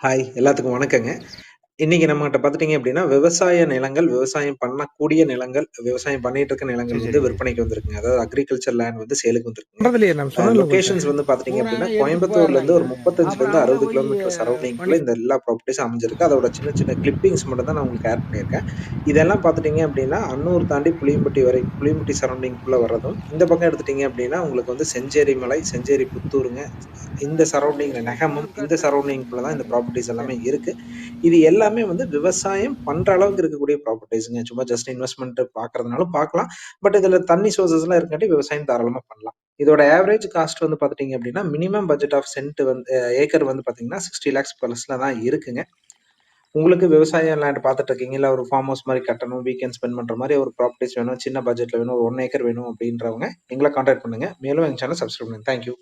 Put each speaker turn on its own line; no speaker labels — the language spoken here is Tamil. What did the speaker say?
ஹாய்! எல்லாத்துக்கும் வணக்கங்க. இன்னைக்கு நம்மகிட்ட பார்த்துட்டீங்க அப்படின்னா, விவசாய நிலங்கள், விவசாயம் பண்ணக்கூடிய நிலங்கள், விவசாயம் பண்ணிட்டு இருக்க நிலங்கள்
சரி,
வந்து
சரிங்க.
விற்பனைக்கு வந்திருக்குங்க. அதாவது அக்ரிகல்ச்சர் லேண்ட் வந்து சேலுக்கு வந்திருக்குங்க.
பண்றதில்லையே நான் சொன்னேன்ல உங்கள்ட்ட.
லொகேஷன்ஸ் வந்து பார்த்துட்டீங்க
பூரா
அப்படின்னா,
எடுத்துட்டு
கோயம்புத்தூர்லேருந்து ஒரு
போயிடுறாய்ங்க. அப்புறம்
35லேருந்து
அங்க
60
போய்
கிலோமீட்டர்
பண்ணி
சரவுண்டிங்குள்ள இந்த எல்லா ப்ராப்பர்ட்டீஸும் அமைஞ்சிருக்கு. அதோட சின்ன சின்ன கிளிப்பிங்ஸ் மட்டும் தான் நான் உங்களுக்கு ஆட் பண்ணியிருக்கேன். இதெல்லாம் பார்த்துட்டீங்க அப்படின்னா, அன்னூர் தாண்டி புளியம்பட்டி வரை புளியம்பட்டி சரவுண்டிங்குள்ள வர்றதும், இந்த பக்கம் எடுத்துட்டீங்க அப்படின்னா, உங்களுக்கு வந்து செஞ்சேரி மலை, செஞ்சேரி புத்தூருங்க. இந்த சரவுண்டிங்ல நெகமம், இந்த சரவுண்டிங்குள்ள தான் இந்த ப்ராப்பர்ட்டீஸ் எல்லாமே இருக்கு. இது எல்லாமே வந்து விவசாயம் பண்ற அளவுக்கு இருக்கக்கூடிய ப்ராப்பர்ட்டீஸ்ங்க. சும்மா ஜஸ்ட் இன்வெஸ்ட்மென்ட் பார்க்கறதுனாலும் பார்க்கலாம். பட் இதுல தண்ணி சோர்ஸஸ்லாம் இருக்கங்காட்டி விவசாயம் தாராளமா பண்ணலாம். இதோட ஆவரேஜ் காஸ்ட் வந்து பார்த்துட்டீங்க அப்படின்னா, மினிமம் பட்ஜெட் ஆஃப் சென்ட் வந்து ஏக்கர் வந்து பார்த்தீங்கன்னா, 60 லேக்ஸ் பிளஸ்ல தான் இருக்குங்க. உங்களுக்கு விவசாய லேண்ட் பார்த்துட்டு இருக்கீங்க, இல்ல ஒரு ஃபார்ம் ஹவுஸ் மாரி கட்டணும், வீக்கெண்ட் ஸ்பெண்ட் பண்ற மாரி ஒரு ப்ராப்பர்ட்டீஸ் வேணும், சின்ன பட்ஜெட்ல வேணும், ஒரு 1 ஏக்கர் வேணும் அப்படின்றவங்க எங்கள கான்டாக்ட் பண்ணுங்க. மேலும் எங்க சேனல் சப்ஸ்கிரைப் பண்ணுங்க. Thank you.